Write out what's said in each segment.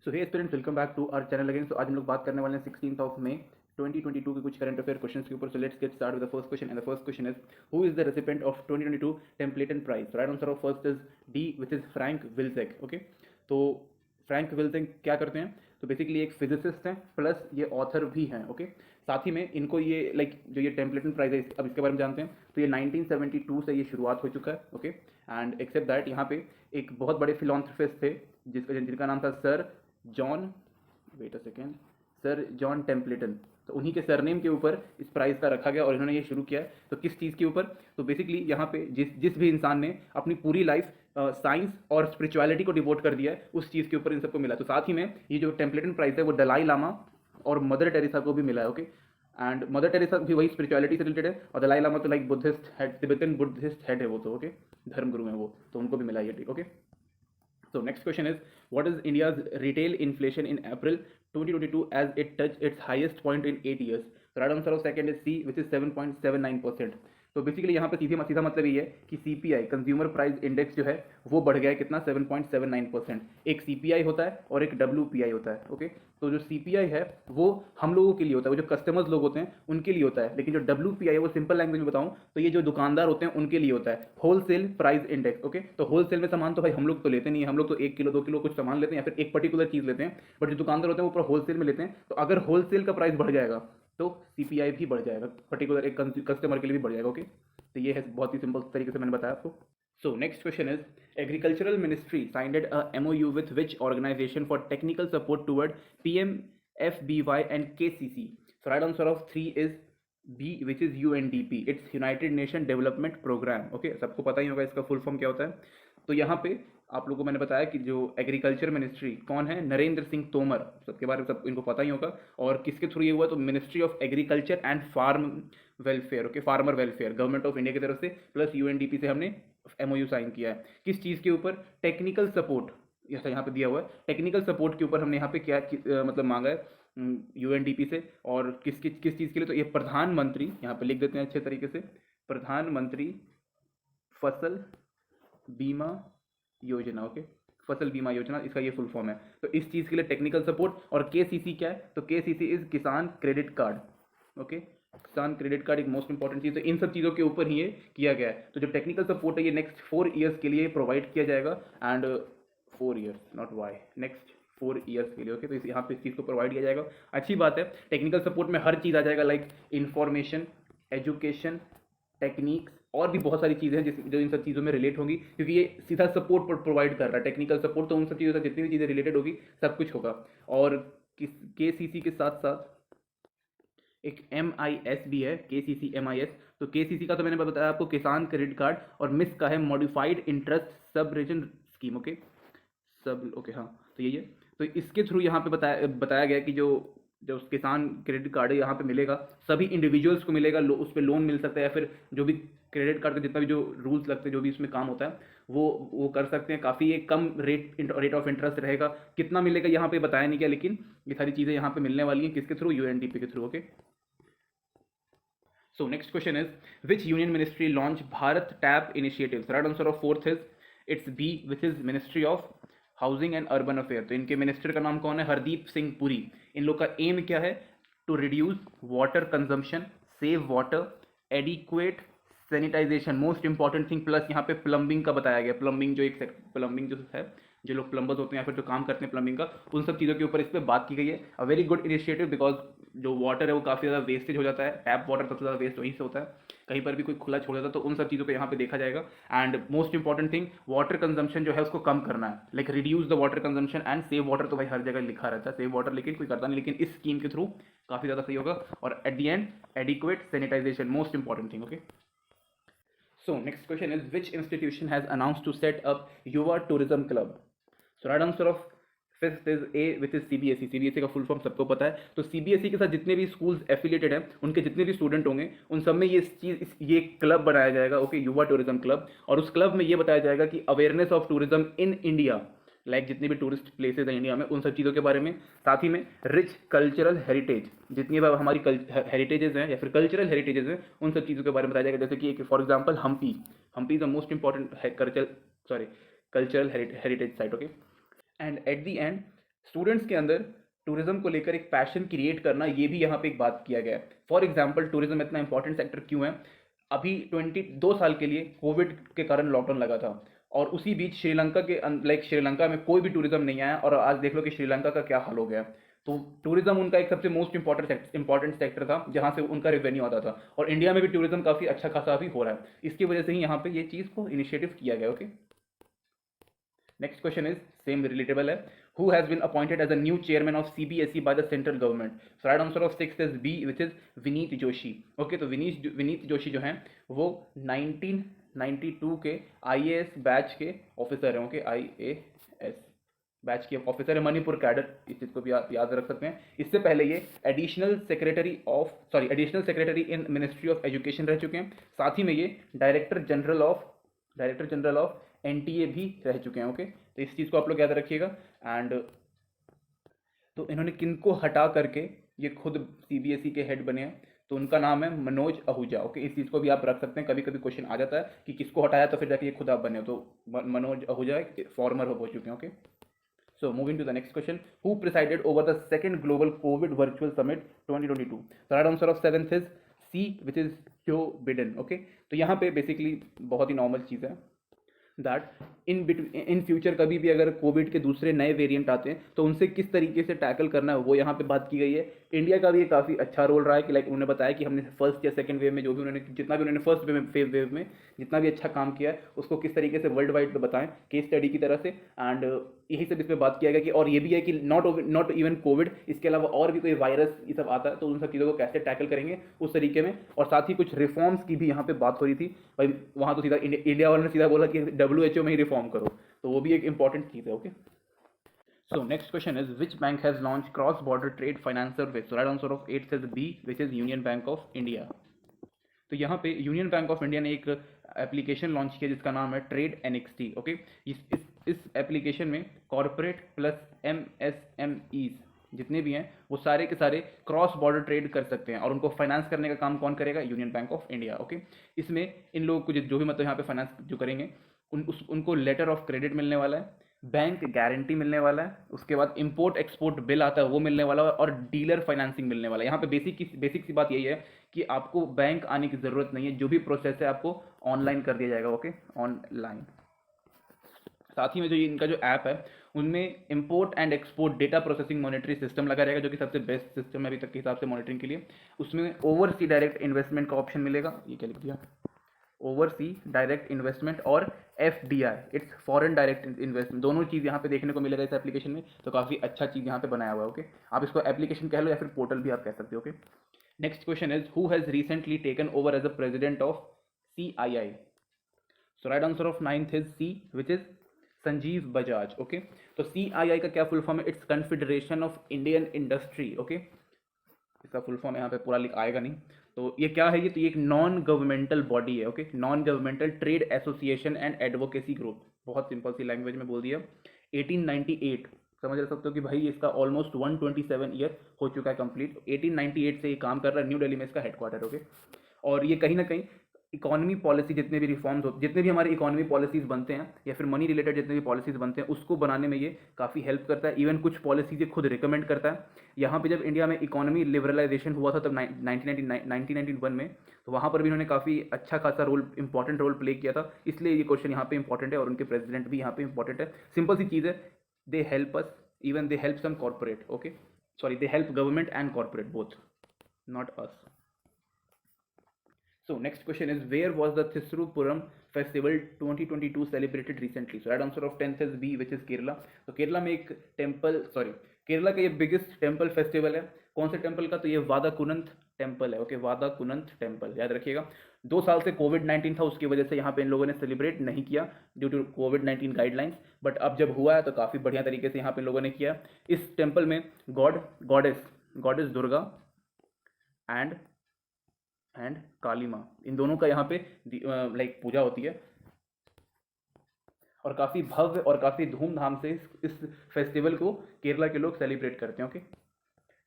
So hey students, welcome back to our channel again. So आज हम लोग बात करने वाले हैं 16th ऑफ मई 2022 के कुछ करंट अफेयर क्वेश्चंस के ऊपर। So let's get start with the first question and the first question is who is the recipient of 2022 Templeton prize. Right answer of first is D which is Frank Wilczek. Okay, तो Frank Wilczek क्या करते हैं? तो basically एक physicist हैं plus ये author भी हैं। ओके, साथ ही में इनको ये जो ये टेम्पलेटन प्राइज है, अब इसके बारे में जानते हैं। तो ये 1972 से ये शुरुआत हो चुका है। ओके, एंड एक्सेप्ट दैट यहाँ पे एक बहुत बड़े फिलोंथ्रफिस्ट थे जिनका नाम था sir John wait a second sir John Templeton. तो उन्हीं के सरनेम के ऊपर इस प्राइज़ का रखा गया और इन्होंने ये शुरू किया है। तो किस चीज़ के ऊपर? तो बेसिकली यहाँ पे जिस जिस भी इंसान ने अपनी पूरी लाइफ साइंस और स्पिरिचुअलिटी को डिवोट कर दिया है, उस चीज़ के ऊपर इन सबको मिला। तो साथ ही में ये जो टेम्पलेटन प्राइज़ है वो दलाई लामा और मदर टेरेसा को भी मिला है। ओके, एंड मदर टेरेसा भी वही स्पिरिचुअलिटी से रिलेटेड है और दलाई लामा तो like Buddhist head, Tibetan Buddhist head है वो। तो ओके, धर्मगुरु हैं वो, तो उनको भी मिला है ये। ठीक, okay. So next question is, what is India's retail inflation in April 2022 as it touched its highest point in 8 years? The right answer of second is C, which is 7.79%. तो बेसिकली यहाँ पे सीधा मतलब ये है कि CPI कंज्यूमर प्राइस इंडेक्स जो है वो बढ़ गया है कितना? 7.79%। एक CPI होता है और एक WPI होता है। ओके, तो जो CPI है वो हम लोगों के लिए होता है, वो जो कस्टमर्स लोग होते हैं उनके लिए होता है, लेकिन जो WPI है वो सिंपल लैंग्वेज में बताऊं तो ये जो दुकानदार होते हैं उनके लिए होता है, होलसेल प्राइस इंडेक्स। ओके, तो होलसेल में सामान तो भाई हम लोग तो लेते नहीं है, हम लोग तो 1 किलो 2 किलो कुछ सामान लेते हैं या फिर एक पर्टिकुलर चीज़ लेते हैं, बट जो दुकानदार होते हैं वो पूरा होलसेल में लेते हैं। तो अगर होलसेल का प्राइस बढ़ जाएगा तो CPI भी बढ़ जाएगा, पर्टिकुलर एक कस्टमर के लिए भी बढ़ जाएगा। ओके, तो ये है बहुत ही सिंपल तरीके से मैंने बताया आपको। So next question is, Agricultural Ministry signed a MOU with which organization for technical support toward PMFBY and KCC? So right answer of 3 is B, which is UNDP. It's United Nation Development Program. Okay, सबको पता ही होगा इसका full form क्या होता है। तो यहाँ पे आप लोगों को मैंने बताया कि जो एग्रीकल्चर मिनिस्ट्री कौन है, नरेंद्र सिंह तोमर, सबके बारे में सब इनको पता ही होगा। और किसके थ्रू ये हुआ? तो ministry of agriculture and farm welfare. Okay, farmer welfare, government of India की तरफ से प्लस UNDP से हमने MOU साइन किया है। किस चीज़ के ऊपर? टेक्निकल सपोर्ट, जैसा यहाँ पे दिया हुआ है टेक्निकल सपोर्ट के ऊपर हमने यहाँ पे क्या मतलब मांगा है UNDP से। और किस चीज़ के लिए? तो ये प्रधानमंत्री, यहाँ पे लिख देते हैं अच्छे तरीके से, प्रधानमंत्री फसल बीमा योजना। ओके, फसल बीमा योजना इसका ये फुल फॉर्म है। तो इस चीज़ के लिए टेक्निकल सपोर्ट। और KCC क्या है? तो KCC इज किसान क्रेडिट कार्ड। ओके, किसान क्रेडिट कार्ड एक मोस्ट इंपॉर्टेंट चीज़ है। इन सब चीज़ों के ऊपर ही ये किया गया है। तो जो टेक्निकल सपोर्ट है ये नेक्स्ट 4 ईयर्स के लिए प्रोवाइड किया जाएगा। And 4 years not why, next 4 years के लिए। ओके, तो यहाँ पे इस चीज़ को प्रोवाइड किया जाएगा। अच्छी बात है, टेक्निकल सपोर्ट में हर चीज़ आ जाएगा, लाइक इंफॉर्मेशन, एजुकेशन, टेक्निक्स और भी बहुत सारी चीज़ें हैं जो इन सब चीज़ों में रिलेट होंगी, क्योंकि ये सीधा सपोर्ट प्रोवाइड कर रहा है। टेक्निकल सपोर्ट तो उन सब चीज़ों से जितनी भी चीज़ें रिलेटेड होगी सब कुछ होगा। और KCC के साथ साथ एक MIS भी है, KCC MIS। तो KCC का तो मैंने बताया आपको, किसान क्रेडिट कार्ड, और मिस का है मॉडिफाइड इंटरेस्ट सब रीजन स्कीम। ओके, सब ओके, हाँ, तो यही है। तो इसके थ्रू यहाँ पे बताया गया कि जो जो किसान क्रेडिट कार्ड है यहाँ पे मिलेगा, सभी इंडिविजुअल्स को मिलेगा, उस पर लोन मिल सकता है, या फिर जो भी क्रेडिट कार्ड का जितना भी जो रूल्स लगते हैं, जो भी इसमें काम होता है वो कर सकते हैं। काफ़ी एक कम रेट ऑफ इंटरेस्ट रहेगा। कितना मिलेगा यहाँ पे बताया नहीं गया, लेकिन ये सारी चीज़ें यहाँ पे मिलने वाली हैं। किसके थ्रू? UNDP के through. Okay, so next question is, which union ministry launched Bharat Tap initiative? So right answer of fourth is it's B, which is Ministry of housing and urban affair. तो इनके minister का नाम कौन है? हरदीप सिंह पुरी। इन लोग का aim क्या है? To reduce water consumption, save water, adequate sanitization, most important thing, plus यहाँ पे प्लम्बिंग का बताया गया। प्लम्बिंग जो प्लम्बिंग जो है, जो लोग प्लम्बर्स होते हैं या फिर जो काम करते हैं प्लम्बिंग का, उन सब चीज़ों के ऊपर इस पर बात की गई है। A very good initiative, because जो वाटर है वो काफ़ी ज़्यादा वेस्टेज हो जाता है। टैप वाटर सबसे ज़्यादा वेस्ट वहीं से होता है, कहीं पर भी कोई खुला छोड़ देता है, तो उन सब चीज़ों को यहाँ पे देखा जाएगा। And most important thing, water consumption जो है उसको कम करना है, like reduce the water consumption and save water. तो भाई हर जगह लिखा रहता है सेव वाटर, लेकिन कोई करता नहीं, लेकिन इस स्कीम के थ्रू काफ़ी ज़्यादा सही होगा। और at the end adequate sanitization, most important thing. Okay, so next question is, which institution has announced to set up Yuva Tourism Club? So right answer of fifth is A, which is CBSE। CBSE का full form सबको पता है। तो CBSE के साथ जितने भी schools affiliated हैं, उनके जितने भी स्टूडेंट होंगे, उन सब में ये क्लब बनाया जाएगा। ओके, युवा टूरिज्म क्लब। और उस क्लब में ये बताया जाएगा कि awareness of tourism in India, like जितने भी टूरिस्ट प्लेसेज हैं इंडिया में, उन सब चीज़ों के बारे में। साथ ही में रिच कल्चरल हेरिटेज, जितनी भी हमारी हेरिटेजेस हैं या फिर कल्चरल हेरिटेजेस हैं, उन सब चीज़ों के बारे में बताया जाएगा। जैसे कि for example Hampi is the most important cultural heritage site. Okay, and at the end students के अंदर टूरिज्म को लेकर एक पैशन क्रिएट करना, ये भी यहाँ पे एक बात किया गया है। फॉर एग्जाम्पल टूरिज्म इतना इंपॉर्टेंट सेक्टर क्यों है? अभी 22 साल के लिए कोविड के कारण लॉकडाउन लगा था, और उसी बीच श्रीलंका के श्रीलंका में कोई भी टूरिज्म नहीं आया, और आज देख लो कि श्रीलंका का क्या हाल हो गया। तो टूरिज्म उनका एक सबसे मोस्ट इंपॉर्टेंट सेक्टर था जहाँ से उनका रेवेन्यू आता था, और इंडिया में भी टूरिज्म काफ़ी अच्छा खासा भी हो रहा है। इसकी वजह से ही यहाँ पे ये चीज़ को इनिशिएटिव किया गया। Okay, next question is same relatable है. Who has been appointed as a new chairman of CBSE by the central government? So right answer of 6 is B, which is Vineet Joshi. Okay, तो विनीत जोशी जो हैं वो 1992 के IAS batch के officer हैं। Okay, IAS batch के officer है, Manipur cadre, इस चीज़ को भी आप याद रख सकते हैं। इससे पहले ये additional secretary in ministry of education रह चुके हैं। साथ ही में ये डायरेक्टर जनरल ऑफ NTA भी रह चुके हैं। ओके, तो इस चीज़ को आप लोग याद रखिएगा। एंड तो इन्होंने किनको हटा करके ये खुद CBSE के हेड बने हैं, तो उनका नाम है मनोज आहूजा। ओके, इस चीज़ को भी आप रख सकते हैं, कभी कभी क्वेश्चन आ जाता है कि किसको हटाया तो फिर जाके ये खुद आप बने हो, तो मनोज आहूजा फॉर्मर हो चुके हैं। Okay, so moving to the next question, who presided over the second global COVID virtual summit 2022? The right answer of 7th is C, which is Joe Biden. Okay, तो यहाँ पे बेसिकली बहुत ही नॉर्मल चीज़ है that in future कभी भी अगर Covid के दूसरे नए वेरिएंट आते हैं तो उनसे किस तरीके से टैकल करना है, वो यहाँ पे बात की गई है। इंडिया का भी ये काफ़ी अच्छा रोल रहा है कि लाइक उन्होंने बताया कि हमने फर्स्ट या सेकंड वेव में जो भी जितना भी उन्होंने फर्स्ट वेव में जितना भी अच्छा काम किया है उसको किस तरीके से वर्ल्ड वाइड बताएं केस स्टडी की तरह से। एंड यही सब इसमें बात किया गया कि और ये भी है कि नॉट इवन कोविड, इसके अलावा और भी कोई वायरस ये सब आता है तो उन सब चीज़ों को कैसे टैकल करेंगे उस तरीके में। और साथ ही कुछ रिफॉर्म्स की भी यहाँ पे बात हो रही थी भाई, वहाँ तो सीधा इंडिया वालों ने सीधा बोला कि WHO में ही रिफॉर्म करो, तो वो भी एक इंपॉर्टेंट चीज़ है। Okay, so next question is which bank has launched cross border trade finance service? So right answer of 8 is B, which is Union Bank of India. तो यहाँ पे यूनियन बैंक ऑफ इंडिया ने एक application launch किया जिसका नाम है trade NXT। Okay, इस एप्लीकेशन में कॉरपोरेट प्लस MSMEs जितने भी हैं वो सारे के सारे क्रॉस बॉर्डर ट्रेड कर सकते हैं, और उनको फाइनेंस करने का काम कौन करेगा? Union bank of India. Okay, इसमें इन लोगों को जो भी मतलब यहाँ पे फाइनेंस जो करेंगे उनको लेटर ऑफ क्रेडिट मिलने वाला है, बैंक गारंटी मिलने वाला है, उसके बाद इंपोर्ट एक्सपोर्ट बिल आता है वो मिलने वाला है, और डीलर फाइनेंसिंग मिलने वाला है। यहाँ पे बेसिक सी बात यही है कि आपको बैंक आने की ज़रूरत नहीं है, जो भी प्रोसेस है आपको ऑनलाइन कर दिया जाएगा। Okay, online. साथ ही में जो इनका जो ऐप है उनमें import and export data processing monetary system लगा रहेगा, जो कि सबसे बेस्ट सिस्टम है अभी तक के हिसाब से मॉनिटरिंग के लिए। उसमें ओवरसी डायरेक्ट इन्वेस्टमेंट का ऑप्शन मिलेगा, ये क्या लिख दिया, ओवरसी डायरेक्ट इन्वेस्टमेंट, और FDI it's foreign direct investment, दोनों चीज़ यहाँ पे देखने को मिलेगा इस एप्लीकेशन में। तो काफ़ी अच्छा चीज़ यहाँ पे बनाया हुआ है। ओके, आप इसको एप्लीकेशन कह लो या फिर पोर्टल भी आप कह सकते हो। Okay, next question is who has recently taken over as a president of CII? So right answer of 9th is C, which is Sanjeev Bajaj. Okay, तो CII का क्या फुल फॉर्म है? It's confederation of Indian industry. Okay, इसका full form यहाँ पे पूरा लिख आएगा नहीं, तो ये क्या है? ये तो ये एक नॉन गवर्नमेंटल बॉडी है। Okay, non governmental trade association and advocacy group, बहुत सिंपल सी लैंग्वेज में बोल दिया। 1898 समझ सकते हो कि भाई इसका ऑलमोस्ट 127 ईयर हो चुका है कंप्लीट। 1898 से ये काम कर रहा है, न्यू दिल्ली में इसका हेडक्वार्टर। ओके, और ये कहीं ना कहीं इकोनॉमी पॉलिसी जितने भी रिफॉर्म्स होते, जितने भी हमारे इकोनॉमी पॉलिसीज़ बनते हैं या फिर मनी रिलेटेड जितने भी पॉलिसीज़ बनते हैं उसको बनाने में ये काफ़ी हेल्प करता है। इवन कुछ पॉलिसीज ये खुद रिकमेंड करता है। यहाँ पे जब इंडिया में इकोनॉमी लिबरलाइजेशन हुआ था तब 1991 में, तो वहाँ पर भी इन्होंने काफ़ी अच्छा खासा इंपॉर्टेंट रोल प्ले किया था, इसलिए ये क्वेश्चन यहाँ पे इंपॉर्टेंट है और उनके प्रेसिडेंट भी यहाँ पे इंपॉर्टेंट है। सिंपल सी चीज़ है, they help us, even they help some corporate. Okay, sorry, they help government and corporate both, not us. So next question is where was the Thrissur Festival 2022 celebrated recently? So right answer of 10th is B, which is Kerala. तो केरला में एक केरला का ये biggest temple festival है। कौन से temple का? तो ये वादाकुनंत टेम्पल है। ओके, वादाकुनंत टेम्पल याद रखिएगा। 2 साल से कोविड-19 था, उसकी वजह से यहाँ पे इन लोगों ने सेलिब्रेट नहीं किया due to Covid guidelines, but अब जब हुआ है तो काफ़ी बढ़िया तरीके से यहाँ पे इन लोगों ने किया। इस टेम्पल में गॉडेस दुर्गा एंड काली माँ, इन दोनों का यहाँ पे लाइक पूजा होती है, और काफ़ी भव्य और काफ़ी धूमधाम से इस फेस्टिवल को केरला के लोग सेलिब्रेट करते हैं। Okay,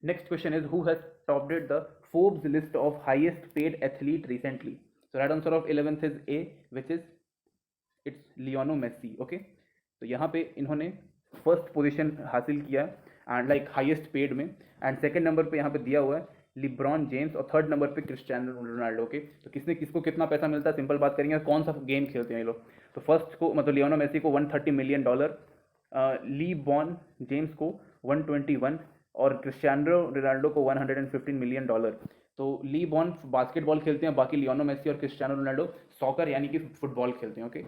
next question is who has topped the Forbes list of highest paid athlete recently? So right answer of 11th is A, which is it's Lionel Messi. Okay, तो यहाँ पे इन्होंने फर्स्ट पोजीशन हासिल किया है and like highest paid में, and second number पे यहाँ पे दिया हुआ है लिब्रॉन जेम्स, और थर्ड नंबर पे क्रिस्टियानो रोनाल्डो के। तो किसने किसको कितना पैसा मिलता है, सिंपल बात करेंगे, कौन सा गेम खेलते हैं ये लोग। तो फर्स्ट को मतलब लियोनेल मेसी को $130 मिलियन, ली बॉन जेम्स को 121, और क्रिस्टियानो रोनाल्डो को $115 मिलियन। तो ली बॉन बास्केटबॉल खेलते हैं, बाकी लियोनेल मेसी और क्रिस्टियानो रोनाल्डो सॉकर यानी कि फुटबॉल खेलते हैं। ओके,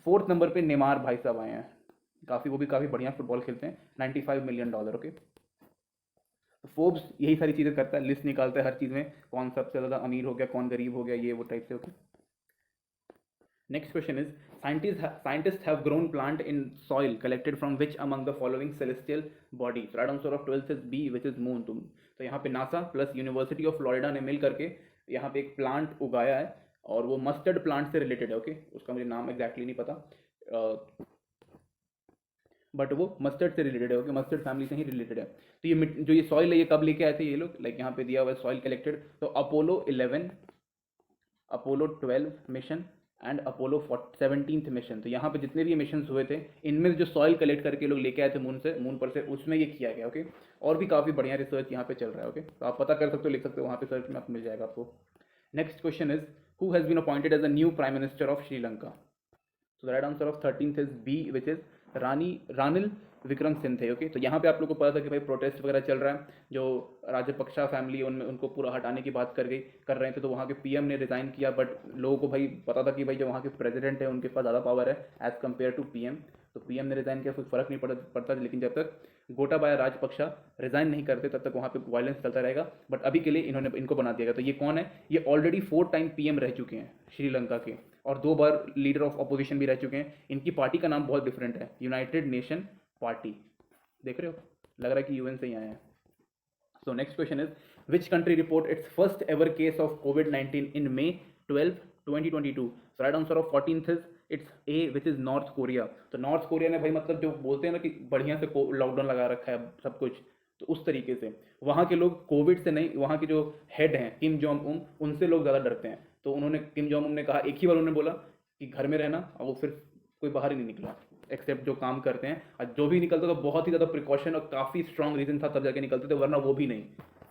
फोर्थ नंबर पे नेमार भाई साहब आए हैं, वो भी काफ़ी बढ़िया फुटबॉल खेलते हैं, $95 मिलियन। ओके, फोर्ब्स यही सारी चीज़ें करता है, लिस्ट निकालता है हर चीज़ में, कौन सबसे ज़्यादा अमीर हो गया, कौन गरीब हो गया, ये वो टाइप से। Okay, next question is scientists have grown plant in soil collected from which among the following celestial bodies? Right answer of 12th is B, which is moon. तो यहाँ पे NASA plus university of Florida ने मिल करके यहाँ पे एक plant उगाया है, और वो मस्टर्ड प्लांट से रिलेटेड है। ओके, उसका मुझे नाम एग्जैक्टली नहीं पता, बट वो मस्टर्ड से रिलेटेड है। ओके, मस्टर्ड फैमिली से ही रिलेटेड है। तो ये जो ये सॉइल है ये कब लेके आए थे ये लोग, लाइक यहाँ पे दिया हुआ है सॉइल कलेक्टेड, तो Apollo 11, Apollo 12 mission and Apollo 17th mission. तो यहाँ पे जितने भी मिशन हुए थे, इनमें जो सॉइल कलेक्ट करके लोग लेके आए थे मून पर से, उसमें ये किया गया। ओके, और भी काफ़ी बढ़िया रिसर्च यहाँ पे चल रहा है। ओके, तो आप पता कर सकते हो, लिख सकते हो वहाँ पे सर्च में, आपको मिल जाएगा आपको। Next question is who has been appointed as a new prime minister of Sri Lanka? So the right answer of 13th is B, which is Ranil Wickremesinghe. Okay, तो यहाँ पे आप लोग को पता था कि भाई प्रोटेस्ट वगैरह चल रहा है, जो राजपक्षा फैमिली उनमें उनको पूरा हटाने की बात कर रहे थे, तो वहाँ के पीएम ने रिज़ाइन किया, बट लोगों को भाई पता था कि भाई जो वहाँ के प्रेसिडेंट है उनके पास ज़्यादा पावर है एज़ कम्पेयर टू पीएम, तो पीएम ने रिज़ाइन किया, कोई फर्क नहीं पड़ता। लेकिन जब तक गोटाबाया राजपक्षा रिज़ाइन नहीं करते तब तक वहाँ पे वायलेंस चलता रहेगा, बट अभी के लिए इनको बना दिया गया। तो ये कौन है, ये ऑलरेडी 4 टाइम पीएम रह चुके हैं श्रीलंका के, और 2 बार लीडर ऑफ अपोजिशन भी रह चुके हैं। इनकी पार्टी का नाम बहुत डिफरेंट है, यूनाइटेड नेशन पार्टी। देख रहे हो, लग रहा है कि यूएन से ही आए हैं। So next question is which country report it's first ever case of covid in May 12, 2022? So right answer of 14th is it's a, which is north Korea. तो नॉर्थ कोरिया ने भाई मतलब जो बोलते हैं ना कि बढ़िया से लॉकडाउन लगा रखा है सब कुछ, तो उस तरीके से वहाँ के लोग कोविड से नहीं, वहाँ के जो हेड हैं किम जोंग उन, उनसे लोग ज़्यादा डरते हैं। तो उन्होंने किम जोंग उन ने कहा, एक ही बार उन्होंने बोला कि घर में रहना, और वो फिर कोई बाहर ही नहीं निकला एक्सेप्ट जो काम करते हैं, और जो भी निकलता तो बहुत ही ज़्यादा प्रिकॉशन और काफ़ी स्ट्रॉन्ग रीजन था तब जाके निकलते थे, वरना वो भी नहीं।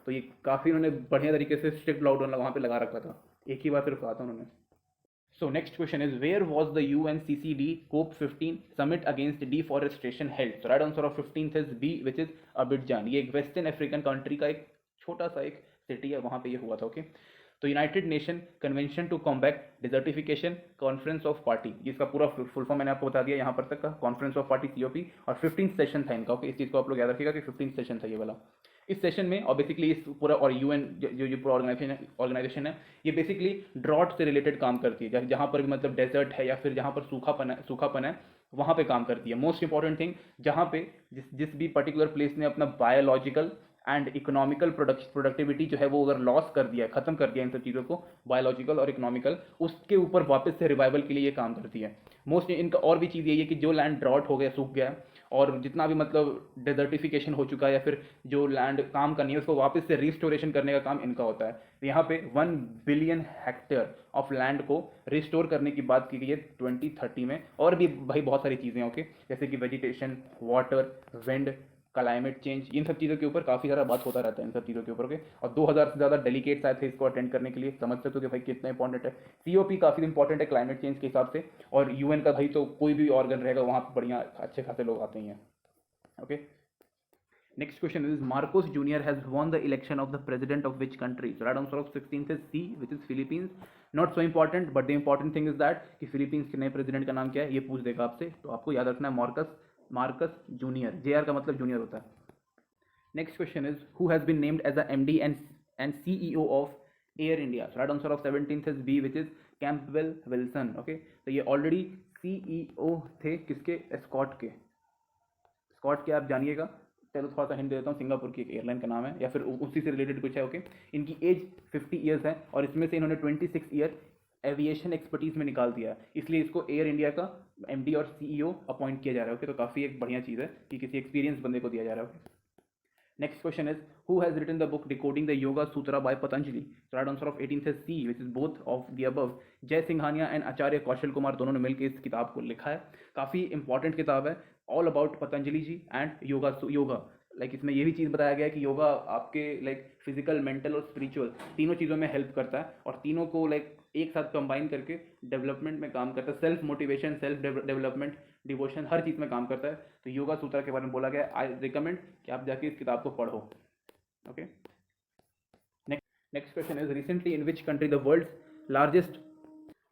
तो ये काफ़ी उन्होंने बढ़िया तरीके से स्ट्रिक्ट लॉकडाउन वहाँ पे लगा रखा था, एक ही बार सिर्फ कहा था उन्होंने। So next question is where was the UNCCD COP15 summit against deforestation held? So right answer of 15th is B, which is Abidjan। ये एक वेस्टर्न अफ्रीकन कंट्री का एक छोटा सा एक सिटी है, वहाँ पे ये हुआ था। ओके, तो united nation convention to combat desertification conference of party, इसका पूरा फुल फॉर्म मैंने आपको बता दिया यहाँ पर तक का, कॉन्फ्रेंस ऑफ पार्टी COP, और 15th सेशन था इनका। ओके, इस चीज़ को आप लोग याद रखिएगा कि 15th सेशन था ये वाला। इस सेशन में और बेसिकली इस पूरा और यूएन जो पूरा ऑर्गेनाइजेशन है, ये बेसिकली ड्रॉट से रिलेटेड काम करती है, जहाँ पर भी मतलब डेजर्ट है या फिर जहाँ पर सूखापन है वहाँ पे काम करती है। मोस्ट इंपॉर्टेंट थिंग, जहाँ पे जिस भी पर्टिकुलर प्लेस ने अपना बायोलॉजिकल एंड इकोनॉमिकल प्रोडक्टिविटी जो है वो अगर लॉस कर दिया, खत्म कर दिया इन सब चीज़ों को, बायोलॉजिकल और इकोनॉमिकल, उसके ऊपर वापस से रिवाइवल के लिए ये काम करती है। मोस्ट इनका और भी चीज़ यही है कि जो लैंड ड्रॉट हो गया, सूख गया, और जितना भी मतलब डेजर्टिफिकेशन हो चुका है या फिर जो लैंड काम करनी है उसको वापस से रिस्टोरेशन करने का काम इनका होता है। तो यहाँ पे 1 बिलियन हेक्टेयर ऑफ लैंड को रिस्टोर करने की बात की गई है 2030 में, और भी भाई बहुत सारी चीज़ें। ओके, जैसे कि vegetation, water, wind, climate change, इन सब चीज़ों के ऊपर काफ़ी सारा बात होता रहता है इन सब चीज़ों के ऊपर। ओके, और 2000 से ज़्यादा डेलीगेट्स आए थे इसको अटेंड करने के लिए। समझ सकते हो कि भाई कितना इंपॉर्टेंट है। COP काफ़ी इंपॉर्टेंट है क्लाइमेट चेंज के हिसाब से, और UN का भाई तो कोई भी ऑर्गन रहेगा वहाँ पर बढ़िया अच्छे खासे लोग आते ही हैं। Okay, next question is Marcos Jr. has won the election of the president of which country? So right answer of 16th is C, which is Philippines. Not so important, but the important thing is that कि Philippines के नए president का नाम क्या है ये पूछ देगा आपसे, तो आपको याद रखना है मार्कस जूनियर, JR का मतलब जूनियर होता है। Next question is who has been named as a MD and CEO of Air India? Right answer of 17th is B, which is Campbell Wilson. Okay, तो ये ऑलरेडी CEO थे किसके, स्कॉट के, आप जानिएगा। चलो थोड़ा सा हिंट दे देता हूँ, सिंगापुर की एक एयरलाइन का नाम है या फिर उसी से रिलेटेड कुछ है। ओके, इनकी एज 50 ईयर्स है, और इसमें से इन्होंने 26 ईयर एविएशन एक्सपर्टीज में निकाल दिया है, इसलिए इसको एयर इंडिया का MD और CEO अपॉइंट किया जा रहा है। ओके, तो काफ़ी एक बढ़िया चीज़ है कि किसी एक्सपीरियंस बंदे को दिया जा रहा है। Next question is who has written the book decoding the yoga sutra by Patanjali? Right answer of 18th is C, which is both of the above. Jay Singhania and Acharya Kaushal Kumar दोनों ने मिलकर इस किताब को लिखा है। काफ़ी इंपॉर्टेंट किताब है, all about Patanjali ji and yoga. Like इसमें ये भी चीज़ बताया गया है कि योगा आपके लाइक फिजिकल, मेंटल और स्पिरिचुअल तीनों चीज़ों में हेल्प करता है, और तीनों को लाइक एक साथ कंबाइन करके डेवलपमेंट में काम करता है। Self motivation, self development, devotion, हर चीज़ में काम करता है। तो योगा सूत्र के बारे में बोला गया है। आई रिकमेंड कि आप जाके इस किताब को पढ़ो। Okay, next question is recently in which country the world's largest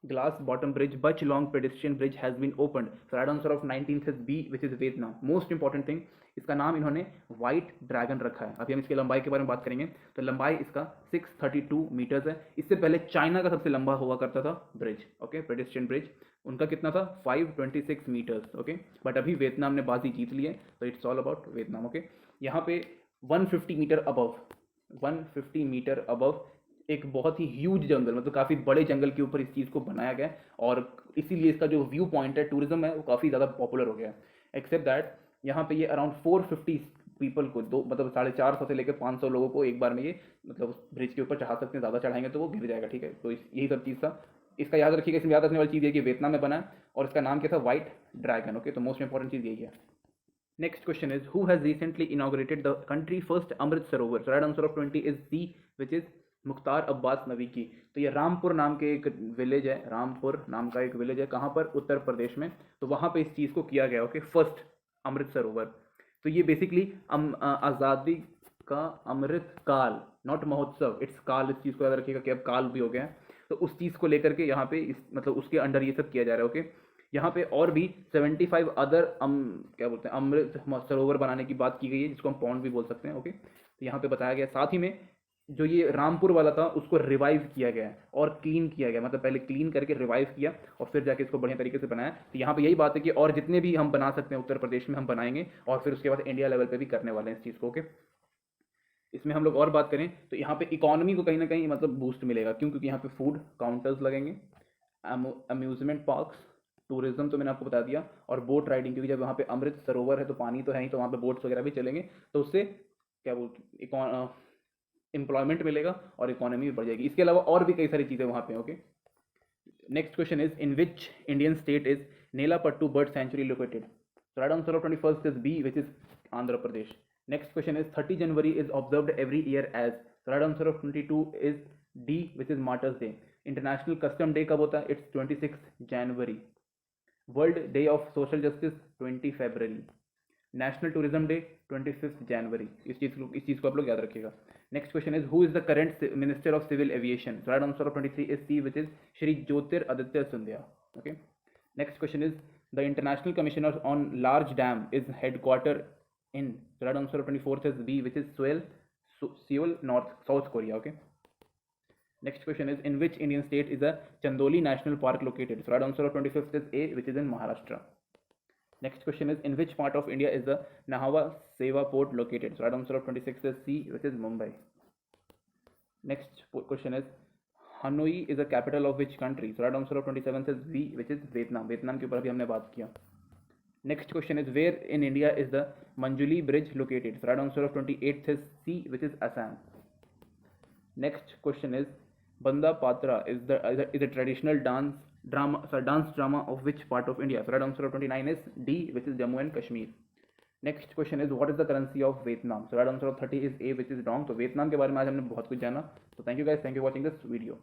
glass bottom bridge Bach long pedestrian bridge has been opened? So right answer of 19th is B, which is Vietnam. Most important thing, इसका नाम इन्होंने white dragon रखा है। अभी हम इसकी लंबाई के बारे में बात करेंगे। तो लंबाई इसका 632 मीटर्स है। इससे पहले चाइना का सबसे लंबा हुआ करता था ब्रिज, ओके, पेडेस्ट्रियन ब्रिज, उनका कितना था 526 मीटर्स, ओके। बट अभी वियतनाम ने बाजी जीत ली है, तो it's all about Vietnam, okay. यहाँ पे 150 मीटर अबव, 150 मीटर अबव एक बहुत ही ह्यूज जंगल, मतलब काफ़ी बड़े जंगल के ऊपर इस चीज़ को बनाया गया है, और इसीलिए इसका जो व्यू पॉइंट है, टूरिज्म है, वो काफ़ी ज़्यादा पॉपुलर हो गया है। एक्सेप्ट दैट यहाँ पे ये अराउंड 450 पीपल को, दो मतलब 450 से लेकर 500 लोगों को एक बार में ये मतलब ब्रिज के ऊपर चढ़ा सकते हैं। ज़्यादा चढ़ाएंगे तो वो गिर जाएगा, ठीक है। तो यही सब चीज़ था। इसका याद रखिएगा, इसमें याद रखने वाली चीज़ है कि वियतनाम में बना है, और इसका नाम क्या था, व्हाइट ड्रैगन, ओके। तो मोस्ट इंपॉर्टेंट चीज़ यही है। Next question is, who has recently inaugurated the country first Amrit Sarovar? So right answer of 20 is C, which is Mukhtar Abbas नवी की। तो ये रामपुर नाम के एक विलेज है, रामपुर नाम का एक विलेज है, कहाँ पर, उत्तर प्रदेश में। तो वहाँ पे इस चीज़ को किया गया, ओके, फर्स्ट अमृत सरोवर। तो ये बेसिकली आज़ादी का अमृत काल, नॉट महोत्सव, इट्स काल, इस चीज़ को याद रखिएगा कि अब काल भी हो गया है। तो उस चीज़ को लेकर के यहाँ पे इस मतलब उसके अंडर ये सब किया जा रहा है, ओके। यहाँ पे और भी 75 अदर क्या बोलते हैं अमृत सरोवर बनाने की बात की गई है, जिसको हम पॉन्ड भी बोल सकते हैं, ओके। तो यहाँ पे बताया गया, साथ ही में जो ये रामपुर वाला था उसको रिवाइव किया गया है और क्लीन किया गया, मतलब पहले क्लीन करके रिवाइव किया और फिर जाके इसको बढ़िया तरीके से बनाया। तो यहाँ पे यही बात है कि और जितने भी हम बना सकते हैं उत्तर प्रदेश में हम बनाएंगे, और फिर उसके बाद इंडिया लेवल पे भी करने वाले हैं इस चीज़ को, ओके। इसमें हम लोग और बात करें तो यहाँ पे इकोनॉमी को कहीं ना कहीं मतलब बूस्ट मिलेगा, क्यों, क्योंकि यहाँ पे फूड काउंटर्स लगेंगे, अम्यूजमेंट पार्क्स, टूरिज्म तो मैंने आपको बता दिया, और बोट राइडिंग, क्योंकि जब वहाँ पे अमृत सरोवर है तो पानी तो है ही, तो वहाँ पे बोट्स वगैरह भी चलेंगे, तो उससे क्या बोलते एम्प्लॉयमेंट मिलेगा और इकोनॉमी भी बढ़ जाएगी। इसके अलावा और भी कई सारी चीज़ें वहाँ पे, okay. Next question is, in which Indian state is Nelapattu bird sanctuary located? So right answer of 21st is B, which is Andhra Pradesh. Next question is, 30 January is observed every year as? So right answer of 22 is D, which is Martyrs Day. International Custom Day कब होता है? It's 26th January. World Day of Social Justice 20 February. National tourism day 25 January. इस चीज़ को आप लोग याद रखिएगा। Next question is, who is the current minister of civil aviation? So right answer of 23 is C, which is Shri Jyotiraditya Scindia, okay. Next question is, the international commissioner on large dam is headquarter in? So right answer of 24 is B, which is Seoul, South Korea, okay. Next question is, in which Indian state is a Chandoli National Park located? So right answer of 25th is A, which is in Maharashtra. Next question is, in which part of India is the Nahava Seva Port located? So right answer of 26th is C, which is Mumbai. Next question is, Hanoi is the capital of which country? So right answer of 27th is V, which is Vietnam. Vietnam के ऊपर अभी हमने बात किया. Next question is, where in India is the Manjuli Bridge located? So right answer of 28th is C, which is Assam. Next question is, Banda Patra is a traditional dance drama of which part of India? So right answer of 29 is D, which is Jammu and Kashmir. Next question is, what is the currency of Vietnam? So right answer of 30 is A, which is wrong. तो Vietnam के बारे में आज हमने बहुत कुछ जाना। So thank you guys, thank you for watching this video.